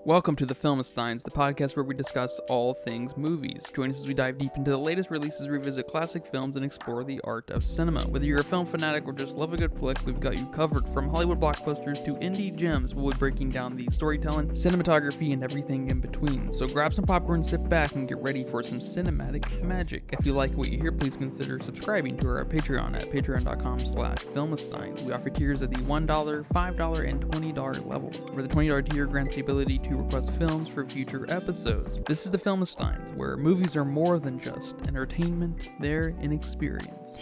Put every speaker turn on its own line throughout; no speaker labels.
Welcome to the Filmistines, the podcast where we discuss all things movies. Join us as we dive deep into the latest releases, revisit classic films, and explore the art of cinema. Whether you're a film fanatic or just love a good flick, we've got you covered. From Hollywood blockbusters to indie gems, we'll be breaking down the storytelling, cinematography, and everything in between. So grab some popcorn, sit back, and get ready for some cinematic magic. If you like what you hear, please consider subscribing to our Patreon at patreon.com/Filmistines. We offer tiers at the $1, $5, and $20 level, where the $20 tier grants the ability to request films for future episodes. This is the Filmistines, where movies are more than just entertainment, they're an experience.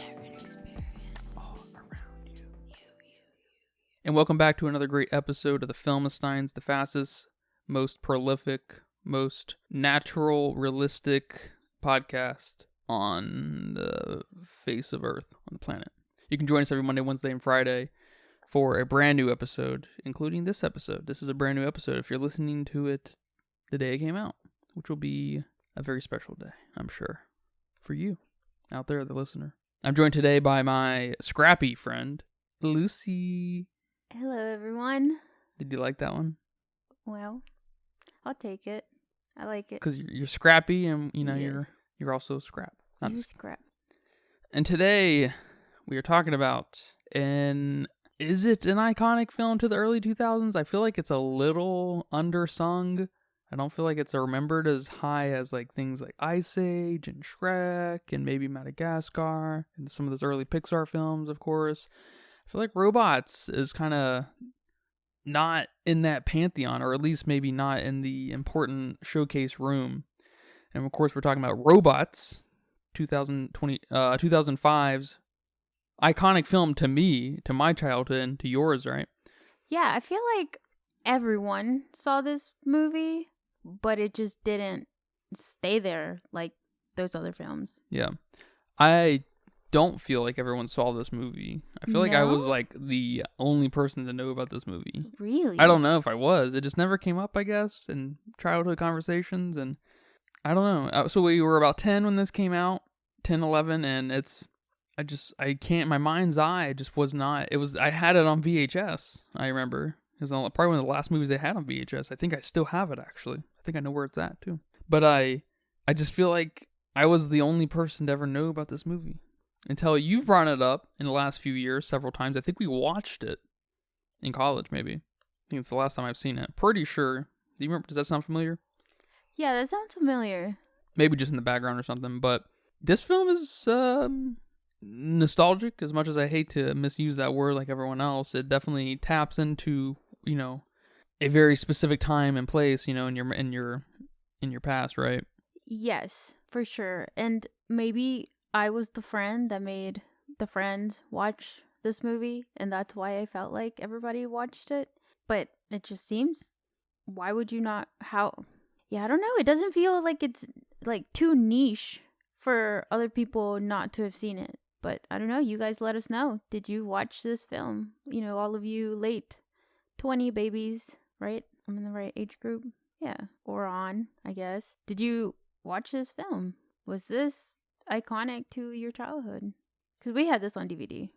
All around you. And welcome back to another great episode of the Filmistines, the fastest, most prolific, most natural, realistic podcast on the face of Earth, on the planet. You can join us every Monday, Wednesday, and Friday for a brand new episode, including this episode. This is a brand new episode if you're listening to it the day it came out, which will be a very special day, I'm sure, for you out there, the listener. I'm joined today by my scrappy friend, Lucy.
Hello, everyone.
Did you like that one?
Well, I'll take it. I like it.
Because you're scrappy and, you know,
Yes.
you're also scrap.
You're scrap.
And today we are talking about is it an iconic film to the early 2000s? I feel like it's a little undersung. I don't feel like it's remembered as high as like things like Ice Age and Shrek and maybe Madagascar and some of those early Pixar films, of course. I feel like Robots is kind of not in that pantheon, or at least maybe not in the important showcase room. And of course, we're talking about Robots, 2005's iconic film to me, to my childhood, and to yours, right?
Yeah, I feel like everyone saw this movie, but it just didn't stay there like those other films.
Yeah. I don't feel like everyone saw this movie. I feel like I was like the only person to know about this movie.
Really?
I don't know if I was. It just never came up, I guess, in childhood conversations, and I don't know. So we were about 10 when this came out, 10, 11, and I can't, my mind's eye just was not, I had it on VHS, I remember. It was probably one of the last movies they had on VHS. I think I still have it, actually. I think I know where it's at, too. But I just feel like I was the only person to ever know about this movie. Until you've brought it up in the last few years several times. I think we watched it in college, maybe. I think it's the last time I've seen it. Pretty sure. Do you remember, does that sound familiar?
Yeah, that sounds familiar.
Maybe just in the background or something. But this film is nostalgic. As much as I hate to misuse that word like everyone else, it definitely taps into, you know, a very specific time and place, you know, in your past, right?
Yes, for sure. And maybe I was the friend that made the friends watch this movie, and that's why I felt like everybody watched it. But it just seems, why would you not? Yeah, I don't know. It doesn't feel like it's like too niche for other people not to have seen it. But I don't know. You guys let us know. Did you watch this film? You know, all of you late 20 babies, right? I'm in the right age group. Yeah. Or on, I guess. Did you watch this film? Was this iconic to your childhood? Because we had this on DVD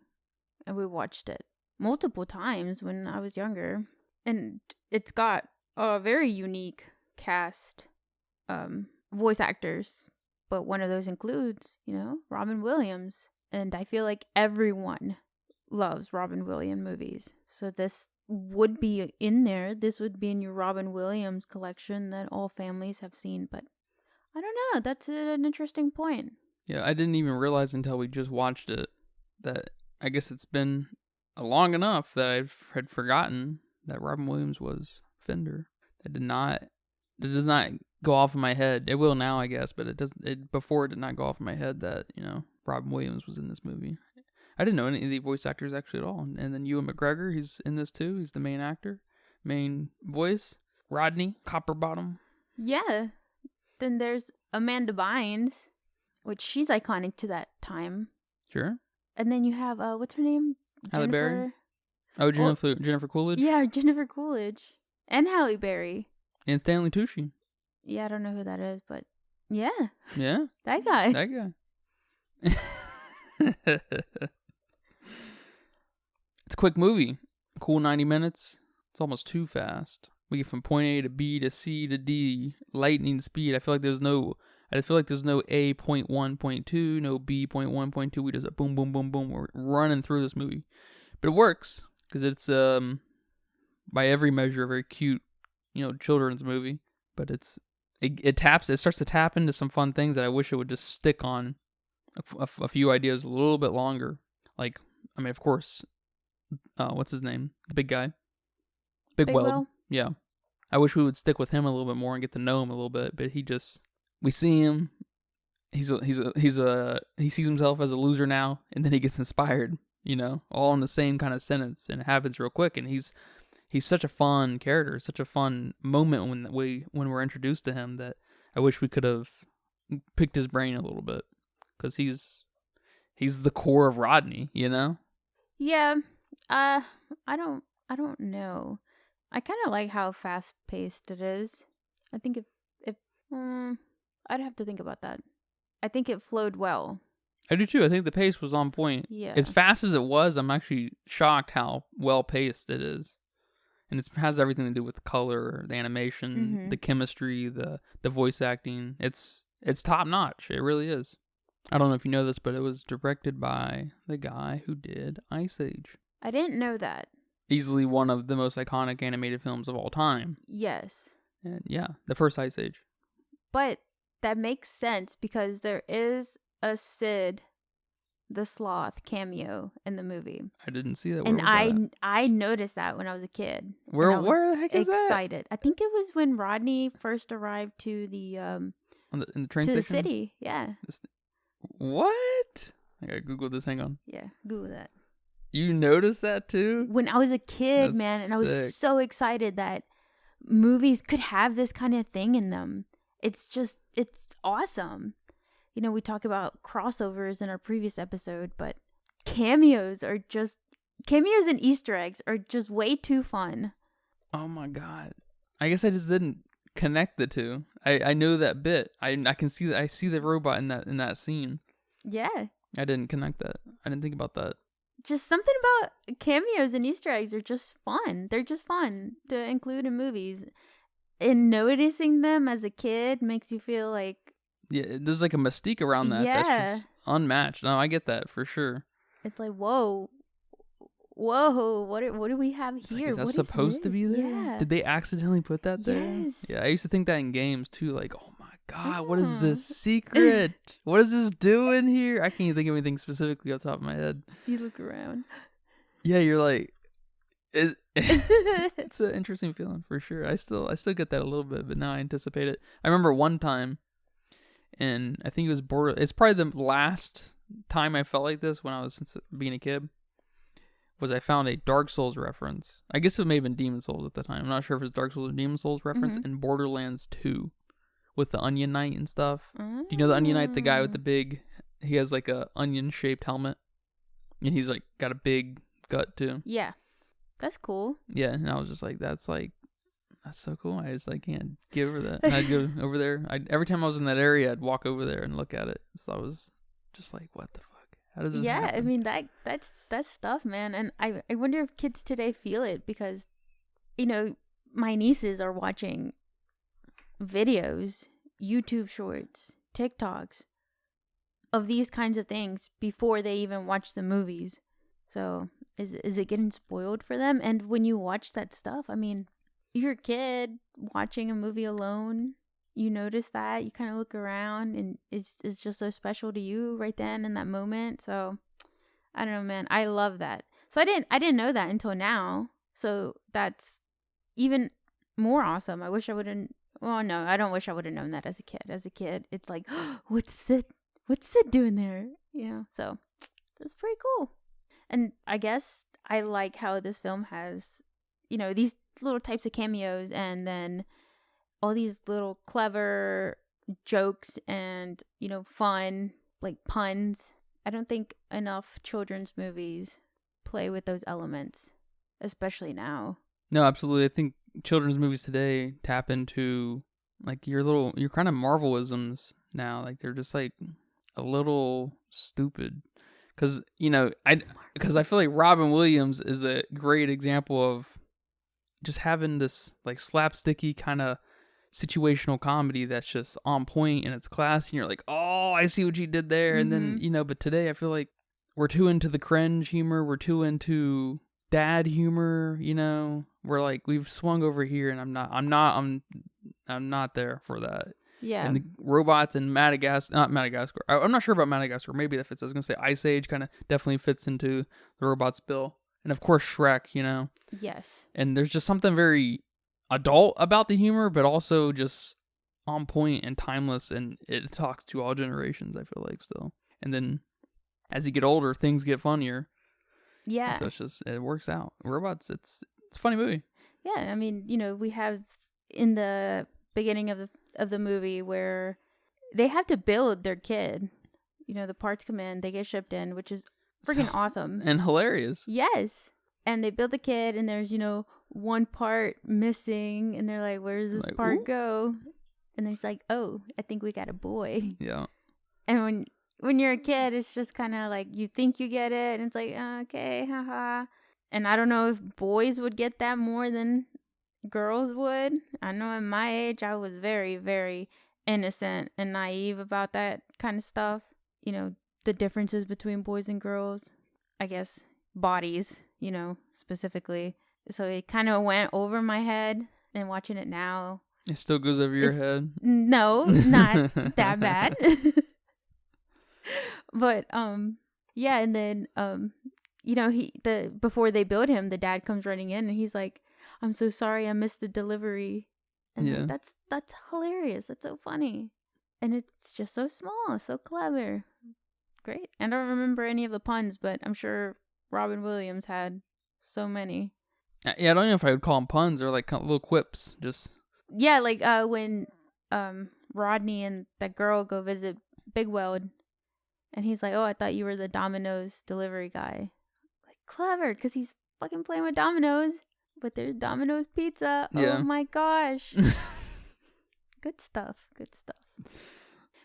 and we watched it multiple times when I was younger. And it's got a very unique cast, voice actors. But one of those includes, you know, Robin Williams. And I feel like everyone loves Robin Williams movies. So this would be in there. This would be in your Robin Williams collection that all families have seen. But I don't know. That's an interesting point.
Yeah, I didn't even realize until we just watched it that I guess it's been long enough that I had forgotten that Robin Williams was Fender. It does not go off in my head. It will now, I guess, but before it did not go off in my head that, you know, Robin Williams was in this movie. I didn't know any of the voice actors actually at all. And then Ewan McGregor, he's in this too. He's the main actor, main voice. Rodney Copperbottom.
Yeah. Then there's Amanda Bynes, which she's iconic to that time.
Sure.
And then you have, what's her name?
Halle Berry. Oh, Jennifer Coolidge.
Yeah, Jennifer Coolidge. And Halle Berry.
And Stanley Tucci.
Yeah, I don't know who that is, but yeah.
Yeah.
That guy.
That guy. It's a quick movie. Cool 90 minutes. It's almost too fast. We get from point A to B to C to D, lightning speed. I feel like there's no A point 1, point 2, no B point 1, point 2. We just boom, boom, boom, boom. We're running through this movie. But it works because it's, by every measure, a very cute, children's movie. But it starts to tap into some fun things that I wish it would just stick on a few ideas a little bit longer. Like, I mean, of course, what's his name? The big guy? Big Weld. Yeah. I wish we would stick with him a little bit more and get to know him a little bit, but we see him, he sees himself as a loser now, and then he gets inspired, all in the same kind of sentence, and it happens real quick, and he's such a fun character, such a fun moment when we're introduced to him that I wish we could have picked his brain a little bit, because he's the core of Rodney,
Yeah, I don't know. I kind of like how fast-paced it is. I think if I'd have to think about that. I think it flowed well.
I do too. I think the pace was on point.
Yeah.
As fast as it was, I'm actually shocked how well-paced it is. And it has everything to do with the color, the animation, the chemistry, the voice acting. It's top-notch. It really is. I don't know if you know this, but it was directed by the guy who did Ice Age.
I didn't know that.
Easily one of the most iconic animated films of all time.
Yes.
And yeah, the first Ice Age.
But that makes sense because there is a Sid the Sloth cameo in the movie.
I didn't see that.
And I noticed that when I was a kid.
Where the heck is
excited.
that?
I think it was when Rodney first arrived to the
in the train
to
station?
the city. Yeah.
What? I gotta Google this. Hang on.
Yeah, Google that.
You noticed that too?
When I was a kid,
That's
man, and I
sick.
was so excited that movies could have this kind of thing in them. It's awesome. We talk about crossovers in our previous episode, but cameos and Easter eggs are just way too fun.
Oh my god. I guess I just didn't connect the two. I know that bit. I can see that. I see the robot in that scene.
Yeah.
I didn't connect that. I didn't think about that.
Just something about cameos and Easter eggs are just fun. They're just fun to include in movies. And noticing them as a kid makes you feel like...
Yeah, there's like a mystique around that.
Yeah.
That's just unmatched. No, I get that for sure.
It's like, whoa, what do we have
It's
here?
like, is that
What
supposed to
this?
be there?
Yeah.
Did they accidentally put that there?
Yes.
Yeah, I used to think that in games too. Like, oh my god, what is this secret? What is this doing here? I can't even think of anything specifically off the top of my head.
You look around.
Yeah, you're like, it's an interesting feeling for sure. I still get that a little bit, but now I anticipate it. I remember one time, and I think it was it's probably the last time I felt like this when I was being a kid, was I found a Dark Souls reference. I guess it may have been Demon Souls at the time. I'm not sure if it's Dark Souls or Demon Souls reference in Borderlands 2 with the Onion Knight and stuff. Do you know the Onion Knight, the guy with the big, he has like a onion shaped helmet, and he's like got a big gut too.
Yeah. That's cool.
Yeah, and I was just like, that's so cool. I just can't get over that. And I'd go over there. Every time I was in that area, I'd walk over there and look at it. So I was just like, what the fuck? How does this happen?
I mean that's stuff, man. And I wonder if kids today feel it because, my nieces are watching videos, YouTube shorts, TikToks of these kinds of things before they even watch the movies. So is it getting spoiled for them? And when you watch that stuff, I mean, you're a kid watching a movie alone. You notice that, you kind of look around, and it's just so special to you right then in that moment. So I don't know, man. I love that. So I didn't know that until now. So that's even more awesome. I wish I wouldn't. Well, no, I don't wish I would have known that as a kid. As a kid, it's like, what's Sid doing there? So that's pretty cool. And I guess I like how this film has, these little types of cameos, and then all these little clever jokes and, fun, like puns. I don't think enough children's movies play with those elements, especially now.
No, absolutely. I think children's movies today tap into like your kind of Marvelisms now. Like they're just like a little stupid. Because, I feel like Robin Williams is a great example of just having this like slapsticky kind of situational comedy that's just on point and it's classy, and you're like, oh, I see what you did there. And then, but today I feel like we're too into the cringe humor, we're too into dad humor, we're like, we've swung over here, and I'm not there for that.
Yeah.
And the robots in not Madagascar. I'm not sure about Madagascar. Maybe that fits. I was gonna say Ice Age kind of definitely fits into the robots bill, and of course Shrek.
Yes.
And there's just something very adult about the humor, but also just on point and timeless, and it talks to all generations. I feel like still. And then as you get older, things get funnier.
Yeah.
And so it works out. Robots. It's a funny movie.
Yeah. I mean, we have in the beginning of the movie where they have to build their kid. The parts come in, they get shipped in, which is freaking awesome
and hilarious.
Yes. And they build the kid, and there's one part missing, and they're like, where does this part go? And it's like, oh, I think we got a boy.
Yeah.
And when you're a kid, it's just kind of like you think you get it, and it's like, okay, haha. And I don't know if boys would get that more than girls would. I know at my age I was very, very innocent and naive about that kind of stuff. The differences between boys and girls, I guess bodies, specifically. So it kind of went over my head, and watching it now,
it still goes over your head.
No, not that bad. But yeah, and then before they build him, the dad comes running in, and he's like, I'm so sorry I missed the delivery. And
yeah.
that's hilarious. That's so funny. And it's just so small, so clever. Great. I don't remember any of the puns, but I'm sure Robin Williams had so many.
Yeah, I don't know if I would call them puns or like little quips. Just
yeah, like when Rodney and that girl go visit Big Weld, and he's like, oh, I thought you were the Domino's delivery guy. Like, clever, because he's fucking playing with Domino's. But there's Domino's pizza.
Yeah.
Oh my gosh. Good stuff. Good stuff.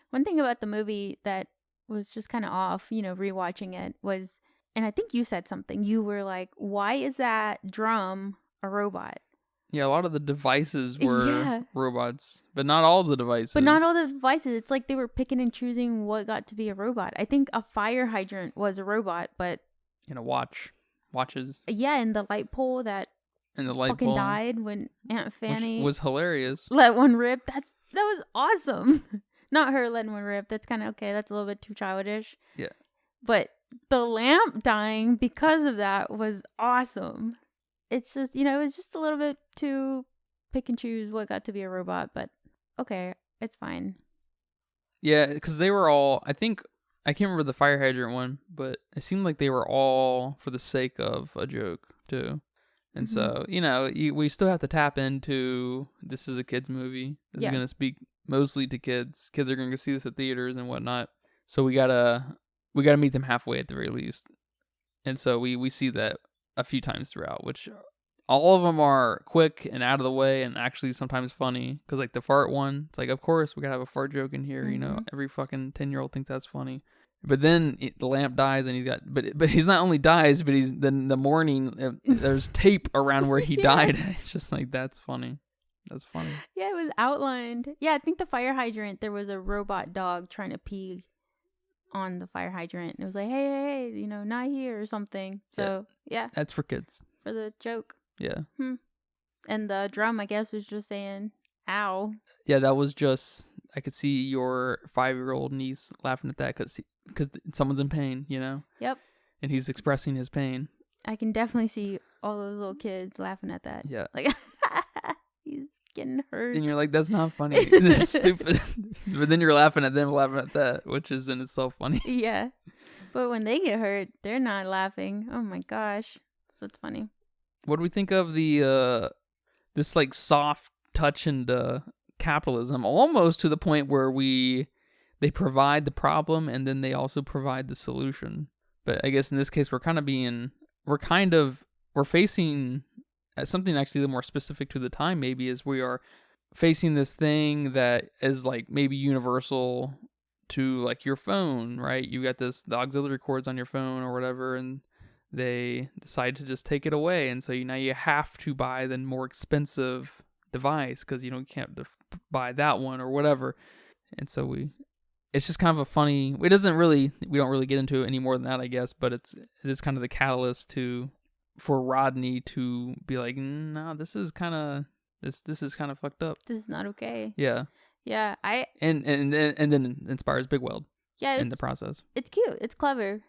One thing about the movie that was just kind of off, rewatching it was, and I think you said something. You were like, why is that drum a robot?
Yeah, a lot of the devices were robots, but not all the devices.
It's like they were picking and choosing what got to be a robot. I think a fire hydrant was a robot, but...
And watches.
Yeah, and the light pole that...
And the light
fucking
pole
died when Aunt Fanny
was hilarious.
let one rip. That was awesome. Not her letting one rip. That's kind of okay. That's a little bit too childish.
Yeah.
But the lamp dying because of that was awesome. It's just, it was just a little bit too pick and choose what got to be a robot, but okay, it's fine.
Yeah, because they were all, I think, I can't remember the fire hydrant one, but it seemed like they were all for the sake of a joke too. And so, we still have to tap into, this is a kid's movie. This is going to speak mostly to kids. Kids are going to go see this at theaters and whatnot. So we gotta meet them halfway at the very least. And so we see that a few times throughout, which all of them are quick and out of the way and actually sometimes funny. Because like the fart one, it's like, of course, we gotta have a fart joke in here. Every fucking 10-year-old thinks that's funny. But then the lamp dies, and but he's not only dies, but then the morning there's tape around where he died. It's just like, that's funny. That's funny.
Yeah, it was outlined. Yeah, I think the fire hydrant, there was a robot dog trying to pee on the fire hydrant. It was like, hey, not here or something. So yeah,
that's for kids.
For the joke.
Yeah.
And the drum, I guess, was just saying, ow.
Yeah, that was just, I could see your 5-year-old niece laughing at that because someone's in pain,
Yep.
And he's expressing his pain.
I can definitely see all those little kids laughing at that.
Yeah.
Like, he's getting hurt.
And you're like, that's not funny. That's stupid. But then you're laughing at them laughing at that, which is in itself funny.
Yeah. But when they get hurt, they're not laughing. Oh my gosh. So it's funny.
What do we think of the this like soft touch into capitalism, almost to the point where they provide the problem and then they also provide the solution? But I guess in this case we're facing something actually a little more specific to the time, maybe, is we are facing this thing that is like maybe universal to like your phone, right? You got the auxiliary cords on your phone or whatever, and they decide to just take it away. And so now you have to buy the more expensive device because, you can't buy that one or whatever. And so it's just kind of a funny, we don't really get into it any more than that, I guess, but it is kind of the catalyst for Rodney to be like, no, this is kind of fucked up.
This is not okay.
Yeah.
Yeah,
and then inspires Big Weld.
Yeah,
in the process.
It's cute. It's clever.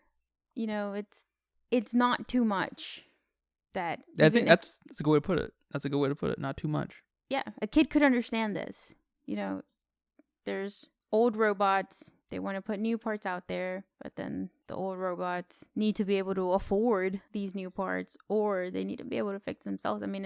It's not too much. I think that's
a good way to put it. That's a good way to put it. Not too much.
Yeah, a kid could understand this. There's old robots. They want to put new parts out there, but then the old robots need to be able to afford these new parts, or they need to be able to fix themselves. I mean,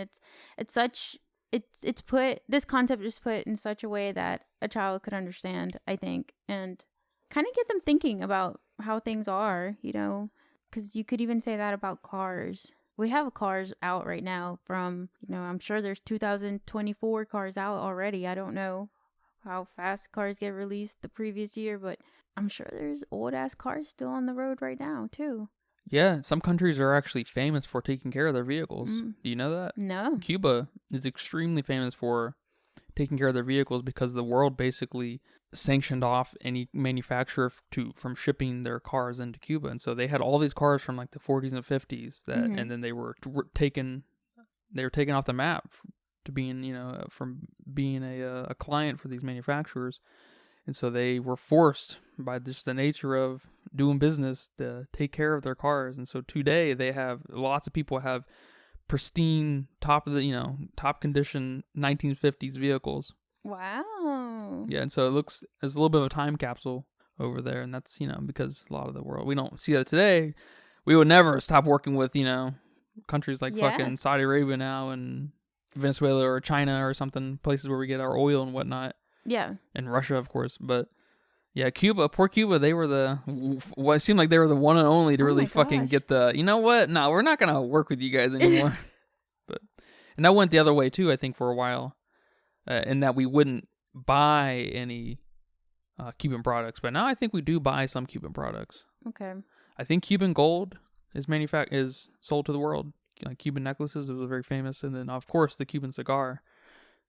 this concept is put in such a way that a child could understand, I think, and kind of get them thinking about how things are, because you could even say that about cars. We have cars out right now from, I'm sure there's 2024 cars out already. I don't know how fast cars get released the previous year, but I'm sure there's old ass cars still on the road right now too.
Yeah, some countries are actually famous for taking care of their vehicles. Do you know that?
No.
Cuba is extremely famous for taking care of their vehicles because the world basically sanctioned off any manufacturer from shipping their cars into Cuba. And so they had all these cars from like the 40s and 50s and then they were taken off the map to being, from being a client for these manufacturers. And so they were forced by just the nature of doing business to take care of their cars. And so today lots of people have pristine, top condition 1950s vehicles.
Wow.
Yeah, and so it's a little bit of a time capsule over there. And that's, because a lot of the world, we don't see that today. We would never stop working with, countries like fucking Saudi Arabia now and Venezuela or China or something, places where we get our oil and whatnot.
Yeah.
And Russia, of course. But yeah, poor Cuba, they were it seemed like they were the one and only to really fucking get you know what? No, we're not going to work with you guys anymore. And that went the other way too, I think, for a while, in that we wouldn't buy any Cuban products. But now I think we do buy some Cuban products.
Okay.
I think Cuban gold is sold to the world. Like Cuban necklaces, it was very famous. And then, of course, the Cuban cigar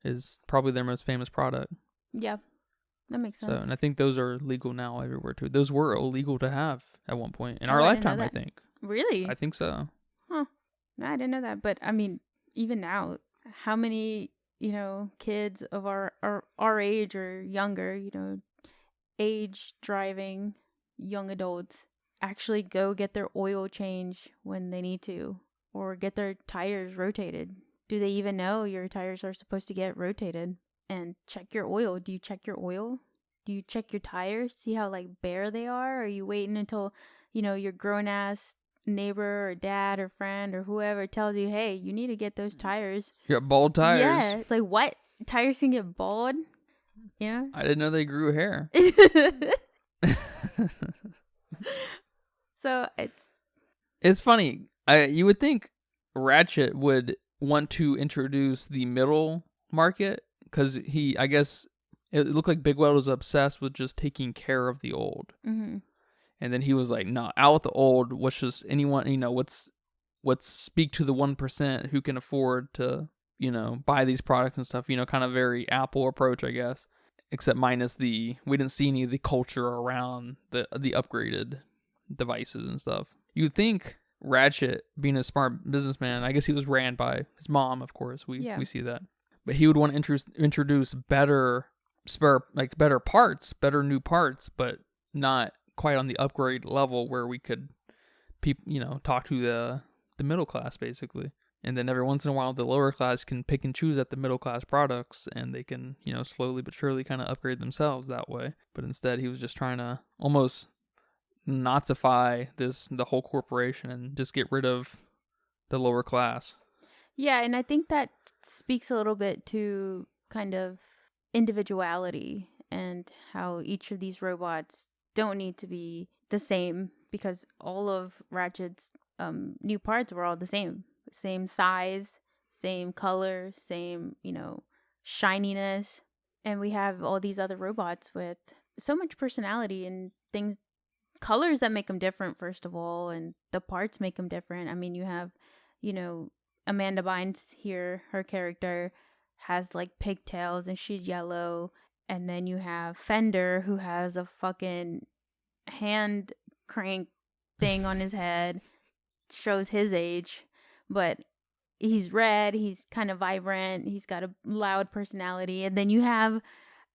is probably their most famous product.
Yeah, that makes sense.
So, and I think those are legal now everywhere too. Those were illegal to have at one point in our lifetime, I think.
Really?
I think so.
Huh. No, I didn't know that. But I mean, even now, how many, kids of our age or younger, age driving young adults actually go get their oil change when they need to, or get their tires rotated? Do they even know your tires are supposed to get rotated? And check your oil. Do you check your oil? Do you check your tires? See how bare they are? Or are you waiting until, your grown ass neighbor or dad or friend or whoever tells you, hey, you need to get those tires?
You got bald tires.
Yeah. It's like, what? Tires can get bald? Yeah.
I didn't know they grew hair.
So
it's funny. You would think Ratchet would want to introduce the middle market, because I guess it looked like Big Weld was obsessed with just taking care of the old.
Mm-hmm.
And then he was like, no, out with the old. What's just anyone, let's speak to the 1% who can afford to, buy these products and stuff, kind of very Apple approach, I guess. Except minus we didn't see any of the culture around the upgraded devices and stuff. You'd think Ratchet, being a smart businessman, I guess he was ran by his mom, of course. We see that. But he would want to introduce better parts, better new parts, but not quite on the upgrade level where we could, talk to the middle class, basically. And then every once in a while, the lower class can pick and choose at the middle class products, and they can, slowly but surely kind of upgrade themselves that way. But instead, he was just trying to almost Nazify the whole corporation and just get rid of the lower class.
Yeah, and I think that speaks a little bit to kind of individuality and how each of these robots don't need to be the same, because all of Ratchet's new parts were all the same size, same color, same, shininess. And we have all these other robots with so much personality and things colors that make them different, first of all, and the parts make them different. I mean, you have, Amanda Bynes here, her character has like pigtails and she's yellow. And then you have Fender, who has a fucking hand crank thing on his head, shows his age, but he's red, he's kind of vibrant, he's got a loud personality. And then you have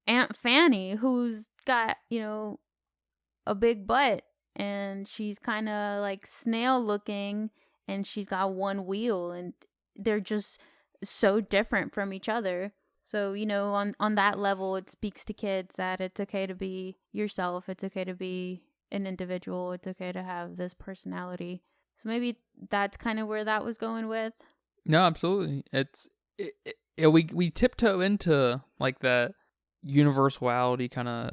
Aunt Fanny, who's got, a big butt, and she's kind of like snail looking, and she's got one wheel, and they're just so different from each other. So, on that level, it speaks to kids that it's okay to be yourself, it's okay to be an individual, it's okay to have this personality. So maybe that's kind of where that was going with.
No, absolutely. We tiptoe into like that universality kind of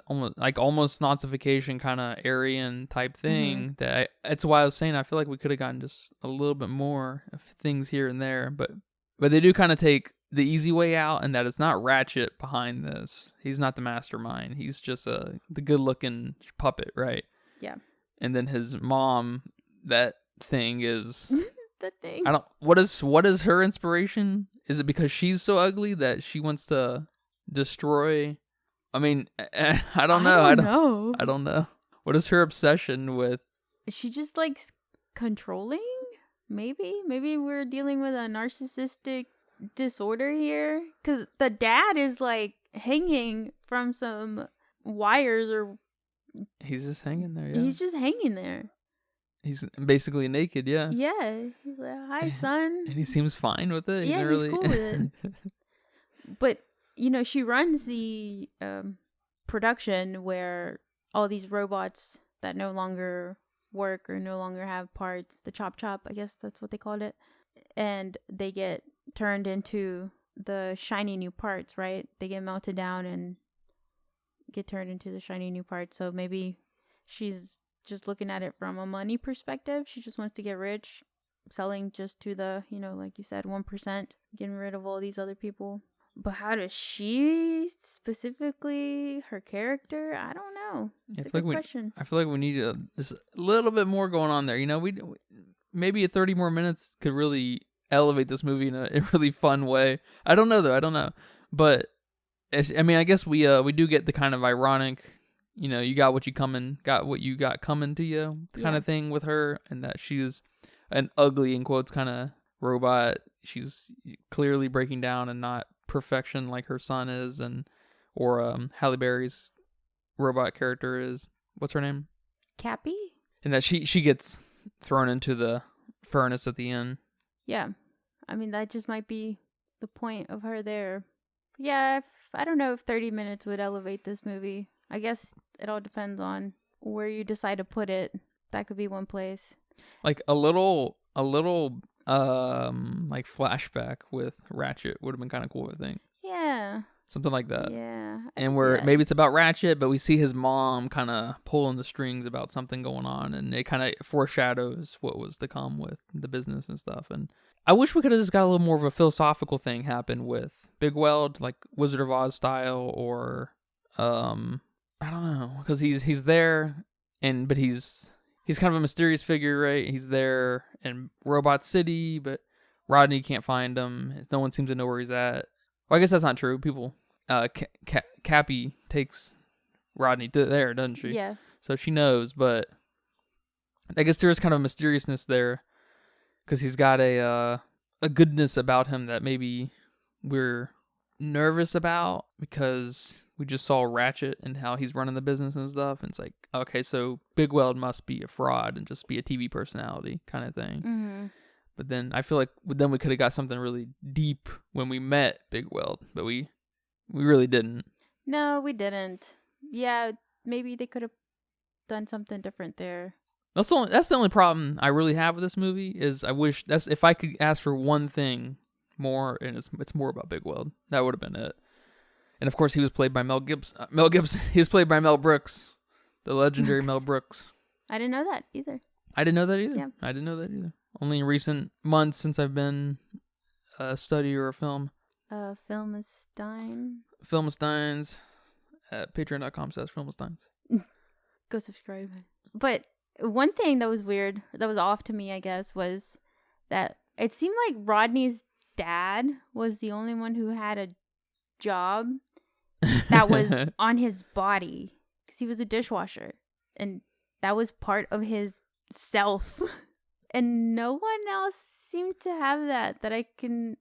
almost Nazification kind of Aryan type thing. That's why I was saying I feel like we could have gotten just a little bit more of things here and there, but they do kind of take the easy way out, and that it's not Ratchet behind this. He's not the mastermind. He's just the good looking puppet, right?
Yeah.
And then his mom, that thing is
the thing.
What is her inspiration? Is it because she's so ugly that she wants to destroy? I mean, I don't know. I don't know. What is her obsession with?
Is she just like controlling? Maybe we're dealing with a narcissistic disorder here, because the dad is like hanging from some wires, or
he's just hanging there. Yeah,
he's just hanging there.
He's basically naked. Yeah.
He's like, hi, son.
And he seems fine with it.
Yeah, he's cool with it. But she runs the production where all these robots that no longer work or no longer have parts, the chop, I guess that's what they called it, and they get turned into the shiny new parts, right? They get melted down and get turned into the shiny new parts. So maybe she's just looking at it from a money perspective. She just wants to get rich, selling just to the, like you said, 1%, getting rid of all these other people. But how does she specifically, her character? I don't know. It's a good question.
I feel like we need just a little bit more going on there. We maybe 30 more minutes could really elevate this movie in a really fun way. I don't know though. I don't know. But I guess we do get the kind of ironic, you got what you got coming to you kind of thing with her, and that she's an ugly, in quotes, kind of robot. She's clearly breaking down and not perfection like her son is, or Halle Berry's robot character is, what's her name?
Cappy? And
that she gets thrown into the furnace at the end.
Yeah. I mean, that just might be the point of her there. Yeah, I don't know if 30 minutes would elevate this movie. I guess it all depends on where you decide to put it. That could be one place.
Like a little like flashback with Ratchet would have been kind of cool, I think.
Yeah.
Something like that.
Yeah.
And where maybe it's about Ratchet, but we see his mom kind of pulling the strings about something going on, and it kind of foreshadows what was to come with the business and stuff. And I wish we could have just got a little more of a philosophical thing happen with Big Weld, like Wizard of Oz style, or I don't know, because he's there, but he's kind of a mysterious figure, right? He's there in Robot City, but Rodney can't find him. No one seems to know where he's at. Well, I guess that's not true. People, Cappy takes Rodney there, doesn't she?
Yeah.
So she knows, but I guess there is kind of a mysteriousness there, because he's got a goodness about him that maybe we're nervous about, because we just saw Ratchet and how he's running the business and stuff. And it's like, okay, so Big Weld must be a fraud and just be a TV personality kind of thing.
Mm-hmm.
But then I feel like then we could have got something really deep when we met Big Weld, but we really didn't.
No, we didn't. Yeah, maybe they could have done something different there.
That's the only problem I really have with this movie, is I wish if I could ask for one thing more, and it's more about Big Weld. That would have been it. And of course, he was played by Mel Gibson. He was played by Mel Brooks, the legendary Mel Brooks.
I didn't know that either.
I didn't know that either.
Yeah.
I didn't know that either. Only in recent months since I've been a study or a film.
Filmstein.
Filmsteins at patreon.com/Filmsteins.
Go subscribe. But one thing that was weird, that was off to me, I guess, was that it seemed like Rodney's dad was the only one who had a job that was on his body, because he was a dishwasher, and that was part of his self. And no one else seemed to have that I can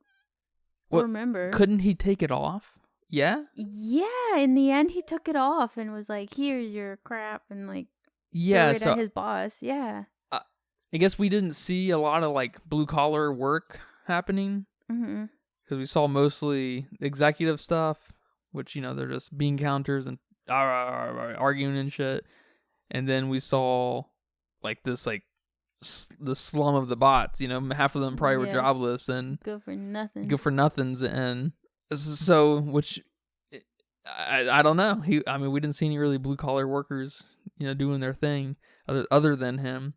remember.
Couldn't he take it off? Yeah?
Yeah, in the end he took it off and was like, here's your crap, and like threw it at his boss. Yeah.
I guess we didn't see a lot of like blue collar work happening.
Mm-hmm.
Because we saw mostly executive stuff, which, you know, they're just bean counters and arguing and shit. And then we saw like this, like, the slum of the bots, you know, half of them probably were jobless and
good for nothings. And
so, which I don't know. We didn't see any really blue collar workers, you know, doing their thing other than him,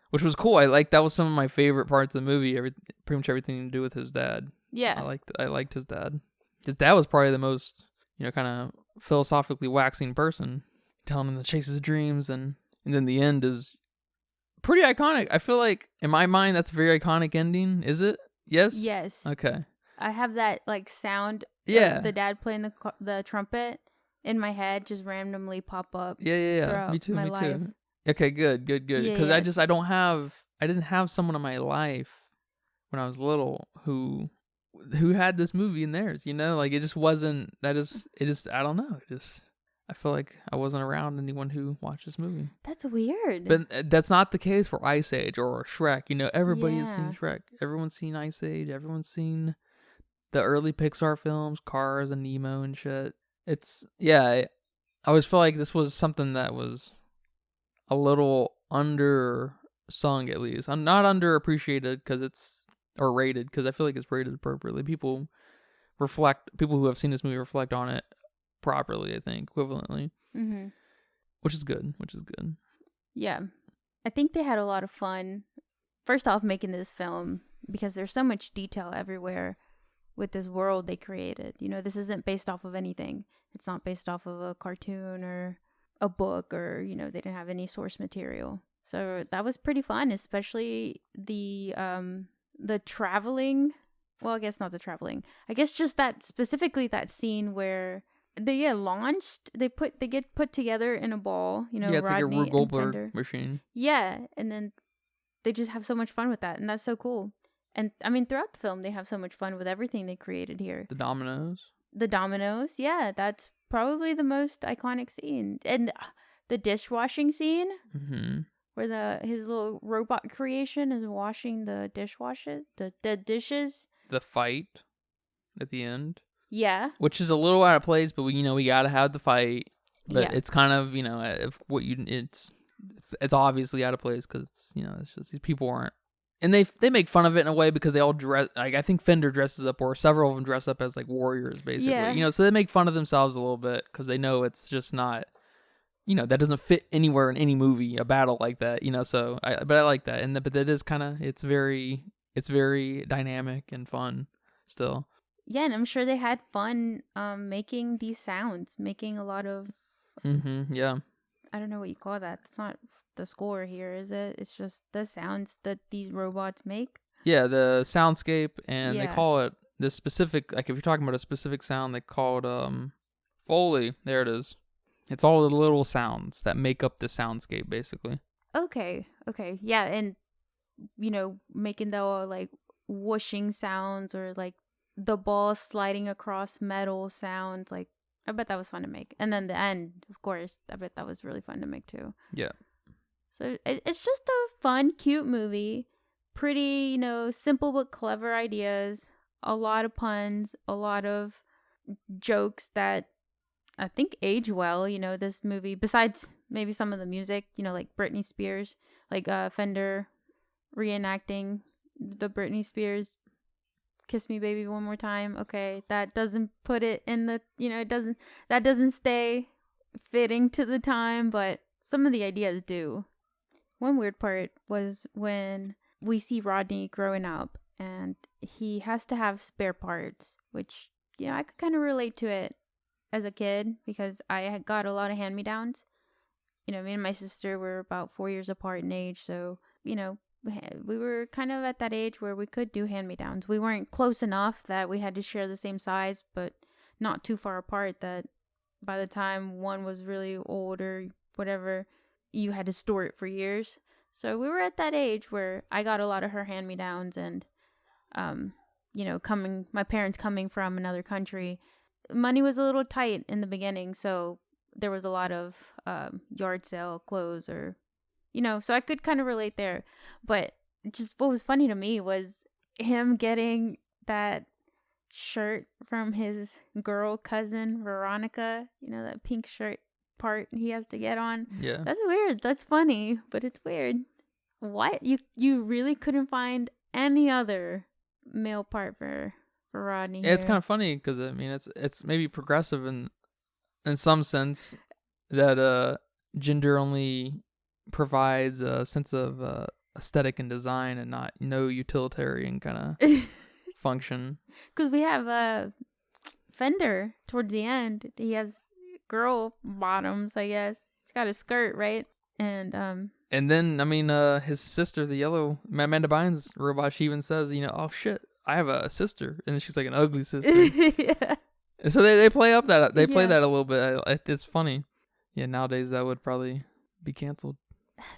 which was cool. That was some of my favorite parts of the movie. Pretty much everything to do with his dad.
Yeah.
I liked his dad. His dad was probably the most, you know, kind of philosophically waxing person, telling him to chase his dreams, and then the end is pretty iconic. I feel like in my mind that's a very iconic ending. Is it? Yes.
Yes.
Okay.
I have that like sound.
Yeah.
Of the dad playing the trumpet in my head just randomly pop up.
Yeah. Me too. Okay. Good. Because I didn't have someone in my life when I was little who had this movie in theirs, you know, like it just wasn't, I don't know. I feel like I wasn't around anyone who watched this movie.
That's weird.
But that's not the case for Ice Age or Shrek. You know, everybody has seen Shrek. Everyone's seen Ice Age. Everyone's seen the early Pixar films, Cars and Nemo and shit. I always feel like this was something that was a little undersung, at least. I'm not underappreciated or rated, because I feel like it's rated appropriately. People who have seen this movie reflect on it properly, I think, equivalently.
Mm-hmm.
Which is good.
Yeah. I think they had a lot of fun, first off, making this film, because there's so much detail everywhere with this world they created. You know, this isn't based off of anything. It's not based off of a cartoon or a book, or, you know, they didn't have any source material. So that was pretty fun, especially the traveling. Well, I guess not the traveling. I guess just specifically that scene where they get launched. They get put together in a ball. You know,
yeah, it's
Rodney
like a Rube
and
Goldberg
Fender.
machine.
Yeah, and then they just have so much fun with that, and that's so cool. And I mean, throughout the film, they have so much fun with everything they created here.
The dominoes.
Yeah, that's probably the most iconic scene. And the dishwashing scene,
mm-hmm.
where his little robot creation is washing the the dishes.
The fight at the end.
Yeah.
Which is a little out of place, but we gotta have the fight. But it's kind of, it's obviously out of place, because it's just these people aren't. And they make fun of it in a way, because they all dress, like, I think Fender dresses up, or several of them dress up as like warriors, basically.
Yeah.
So they make fun of themselves a little bit, because they know it's just not, that doesn't fit anywhere in any movie, a battle like that. So I like that, but that is kind of, it's very dynamic and fun still.
Yeah, and I'm sure they had fun making these sounds, making a lot of.
Mm-hmm. Yeah. I
don't know what you call that. It's not the score here, is it? It's just the sounds that these robots make.
Yeah, the soundscape, and they call it this specific, like if you're talking about a specific sound, they call it Foley. There it is. It's all the little sounds that make up the soundscape, basically.
Okay. Yeah, and making the like whooshing sounds, or like the ball sliding across metal sounds, like I bet that was fun to make. And then the end, of course, I bet that was really fun to make too.
Yeah.
So it's just a fun, cute movie. Pretty, simple but clever ideas. A lot of puns. A lot of jokes that I think age well. This movie, besides maybe some of the music, like Britney Spears, like Fender reenacting the Britney Spears "Kiss Me Baby One More Time." Okay, that doesn't put it in the, that doesn't stay fitting to the time, but some of the ideas do. One weird part was when we see Rodney growing up, and he has to have spare parts, which, I could kind of relate to it as a kid, because I had got a lot of hand-me-downs, me and my sister were about 4 years apart in age. So, we were kind of at that age where we could do hand-me-downs. We weren't close enough that we had to share the same size, but not too far apart that by the time one was really old or whatever, you had to store it for years. So we were at that age where I got a lot of her hand-me-downs, and, my parents coming from another country, money was a little tight in the beginning, so there was a lot of yard sale clothes or, so I could kind of relate there. But just what was funny to me was him getting that shirt from his girl cousin, Veronica, that pink shirt part he has to get on.
Yeah.
That's weird. That's funny, but it's weird. What? You really couldn't find any other male part for Rodney here?
It's kind of funny because, I mean, it's maybe progressive in some sense that gender only provides a sense of aesthetic and design and not no utilitarian kind of function. Because
we have Fender towards the end. He has girl bottoms, I guess. He's got a skirt, right? And
then, I mean, his sister, the yellow Amanda Bynes robot, she even says, oh shit, I have a sister, and she's like an ugly sister.
Yeah.
And so they play up that play that a little bit. It's funny. Yeah, nowadays that would probably be canceled.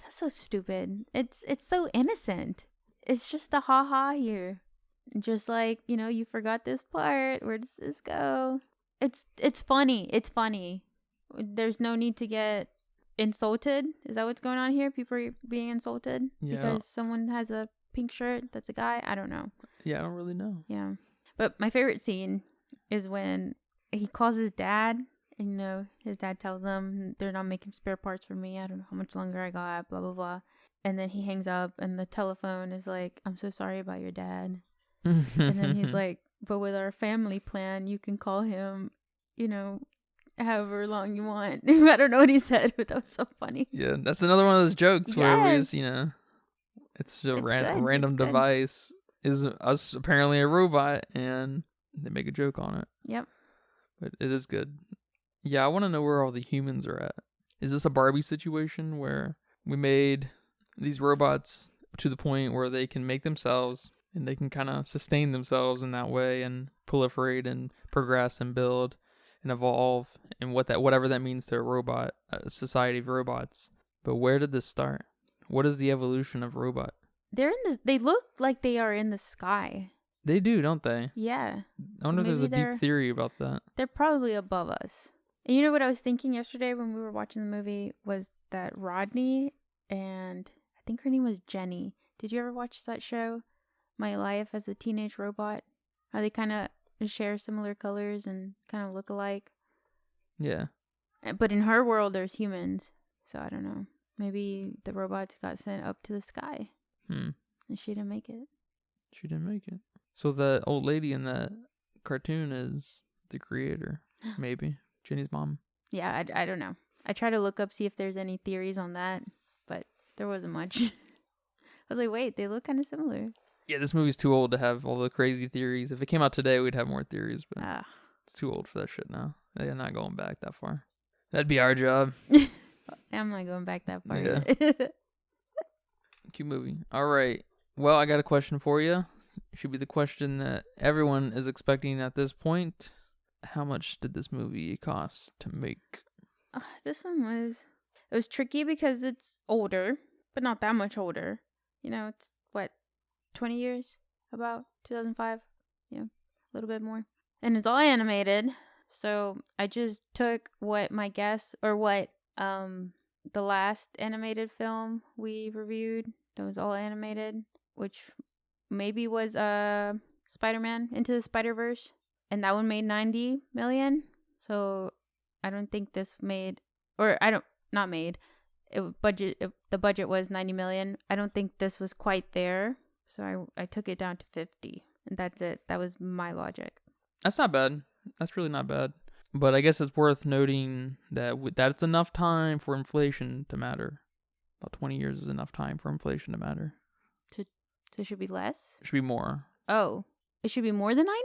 That's so stupid. It's so innocent. It's just a ha-ha here. Just like, you forgot this part. Where does this go? It's funny. It's funny. There's no need to get insulted. Is that what's going on here? People are being insulted because someone has a pink shirt that's a guy? I don't know.
Yeah, I don't really know.
Yeah. But my favorite scene is when he calls his dad. And, his dad tells him they're not making spare parts for me. I don't know how much longer I got, blah, blah, blah. And then he hangs up and the telephone is like, I'm so sorry about your dad. And then he's like, but with our family plan, you can call him, however long you want. I don't know what he said, but that was so funny.
Yeah, that's another one of those jokes where we just, it's a random device is us apparently a robot and they make a joke on it.
Yep.
But it is good. Yeah, I want to know where all the humans are at. Is this a Barbie situation where we made these robots to the point where they can make themselves and they can kind of sustain themselves in that way and proliferate and progress and build and evolve and whatever that means to a robot, a society of robots. But where did this start? What is the evolution of robot?
They look like they are in the sky.
They do, don't they?
Yeah.
I wonder if there's a deep theory about that.
They're probably above us. And you know what I was thinking yesterday when we were watching the movie was that Rodney and I think her name was Jenny. Did you ever watch that show, My Life as a Teenage Robot? How they kind of share similar colors and kind of look alike.
Yeah.
But in her world, there's humans. So I don't know. Maybe the robots got sent up to the sky. And she didn't make it.
She didn't make it. So the old lady in that cartoon is the creator, maybe. Jenny's mom.
Yeah, I don't know. I tried to look up, see if there's any theories on that, but there wasn't much. I was like, wait, they look kind of similar.
Yeah, this movie's too old to have all the crazy theories. If it came out today, we'd have more theories, but it's too old for that shit now. They're not going back that far. That'd be our job.
I'm not going back that far.
Yeah. Cute movie. All right. Well, I got a question for you. It should be the question that everyone is expecting at this point. How much did this movie cost to make?
This one was tricky because it's older, but not that much older. It's 20 years? About 2005? A little bit more. And it's all animated. So I just took what my guess or what the last animated film we reviewed that was all animated, which maybe was Spider-Man Into the Spider-Verse. And that one made 90 million. So I don't think this made, or I don't, not made. The budget was 90 million. I don't think this was quite there. So I took it down to 50. And that's it. That was my logic.
That's not bad. That's really not bad. But I guess it's worth noting that it's enough time for inflation to matter. About 20 years is enough time for inflation to matter.
So it should be less?
It should be more.
Oh, it should be more than 90?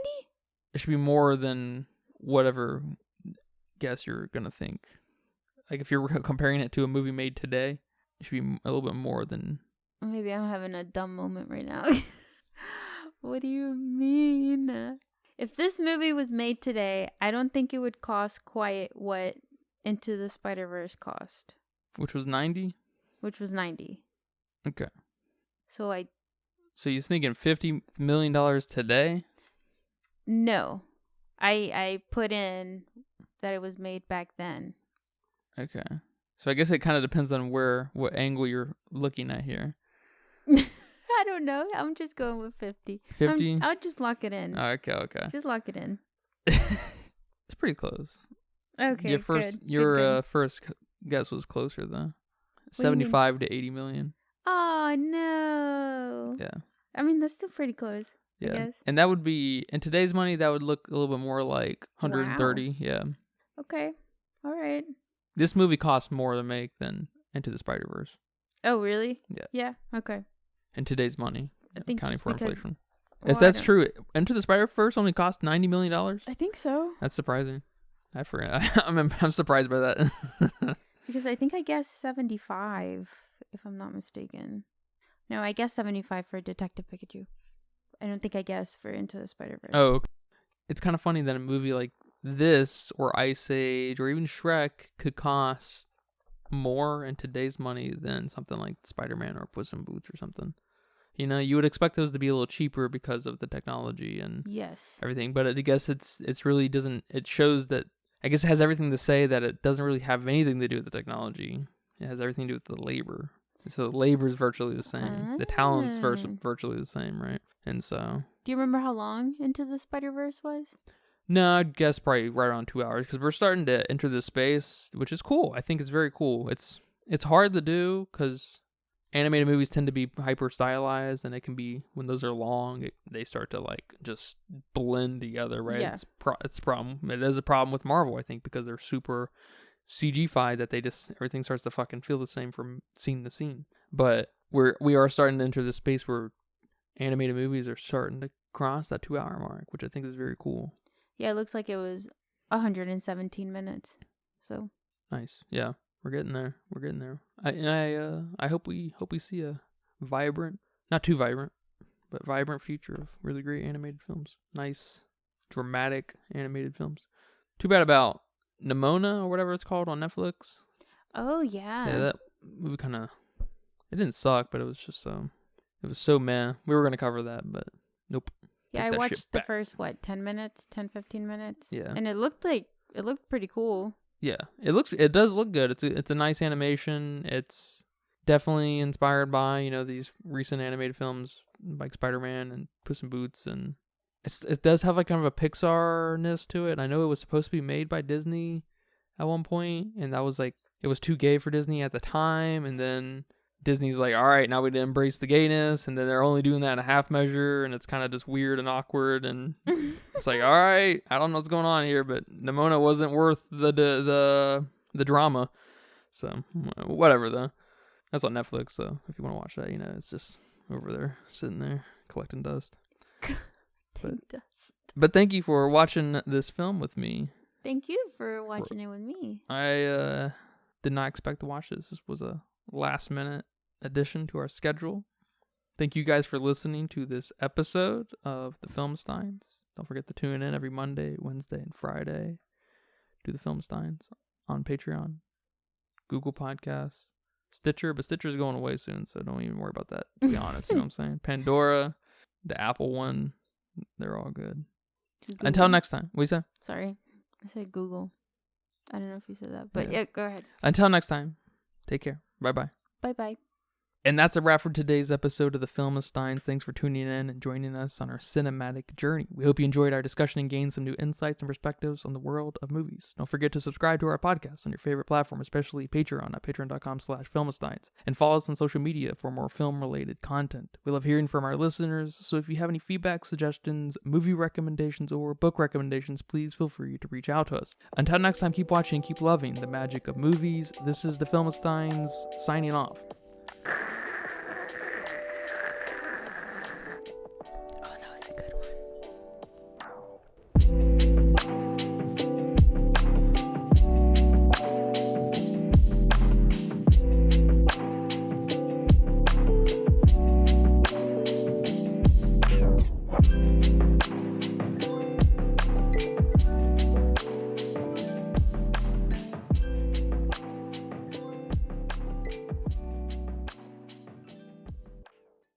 It should be more than whatever guess you're going to think Like if you're comparing it to a movie made today, it should be a little bit more than.
Maybe I'm having a dumb moment right now. What do you mean? If this movie was made today, I don't think it would cost quite what Into the Spider-Verse cost.
Which was 90?
Which was 90.
Okay.
So
you're thinking $50 million today?
No. I put in that it was made back then.
Okay. So I guess it kind of depends on what angle you're looking at here.
I don't know. I'm just going with 50.
50?
I'll just lock it in.
Okay.
Just lock it in.
It's pretty close.
Okay,
Your first guess was closer though. 75 to 80 million.
Oh no.
Yeah.
I mean, that's still pretty close.
Yeah.
I guess.
And that would be, in today's money, that would look a little bit more like 130. Wow. Yeah.
Okay. All right.
This movie costs more to make than Into the Spider-Verse.
Oh, really?
Yeah.
Yeah. Okay.
In today's money,
I think
accounting for inflation.
Well,
if that's true, Into the Spider-Verse only cost $90 million?
I think so.
That's surprising. I forgot. I'm surprised by that.
Because I think I guessed 75, if I'm not mistaken. No, I guessed 75 for Detective Pikachu. I don't think I guessed for Into the Spider-Verse.
Oh, it's kind of funny that a movie like this, or Ice Age, or even Shrek could cost more in today's money than something like Spider-Man or Puss in Boots or something. You know, you would expect those to be a little cheaper because of the technology and everything. But I guess it's really doesn't. It shows that, I guess it has everything to say that it doesn't really have anything to do with the technology. It has everything to do with the labor. So the labor is virtually the same. The talent's virtually the same, right? And so.
Do you remember how long Into the Spider-Verse was?
No, I'd guess probably right around 2 hours, because we're starting to enter this space, which is cool. I think it's very cool. It's hard to do because animated movies tend to be hyper stylized, and it can be, when those are long, they start to like just blend together, right?
Yeah.
It's a problem. It is a problem with Marvel, I think, because they're super CG-fied that everything starts to fucking feel the same from scene to scene. But we are starting to enter this space where animated movies are starting to cross that 2 hour mark, which I think is very cool.
Yeah, it looks like it was 117 minutes. So
nice. Yeah, we're getting there. I hope we see a vibrant, not too vibrant, but vibrant future of really great animated films. Nice, dramatic animated films. Too bad about Nimona or whatever it's called on Netflix.
Oh yeah.
Yeah, that movie it didn't suck, but it was just it was so meh. We were gonna cover that, but nope.
Yeah, I watched the first 10 minutes, 10-15 minutes.
Yeah.
And it looked pretty cool.
Yeah. It does look good. It's a nice animation. It's definitely inspired by, these recent animated films like Spider-Man and Puss in Boots, and it does have like kind of a Pixar-ness to it. I know it was supposed to be made by Disney at one point, and that was like, it was too gay for Disney at the time, and then Disney's like, all right, now we embrace the gayness, and then they're only doing that in a half measure, and it's kind of just weird and awkward, and it's like, all right, I don't know what's going on here, but Nimona wasn't worth the drama, so whatever though. That's on Netflix, so if you want to watch that, it's just over there sitting there collecting dust. But thank you for watching this film with me.
Thank you for watching it with me.
I did not expect to watch this. This was a last minute addition to our schedule. Thank you guys for listening to this episode of the Filmsteins. Don't forget to tune in every Monday, Wednesday, and Friday to the Filmsteins on Patreon, Google Podcasts, Stitcher, but Stitcher's going away soon, so don't even worry about that, to be honest. You know what I'm saying? Pandora, the Apple one, they're all good. Google. Until next time. What you say?
Sorry, I said Google. I don't know if you said that, but yeah, go ahead.
Until next time, take care. Bye-bye.
Bye-bye.
And that's a wrap for today's episode of the Filmsteins. Thanks for tuning in and joining us on our cinematic journey. We hope you enjoyed our discussion and gained some new insights and perspectives on the world of movies. Don't forget to subscribe to our podcast on your favorite platform, especially Patreon at patreon.com/Filmsteins. And follow us on social media for more film-related content. We love hearing from our listeners, so if you have any feedback, suggestions, movie recommendations, or book recommendations, please feel free to reach out to us. Until next time, keep watching and keep loving the magic of movies. This is the Filmsteins signing off.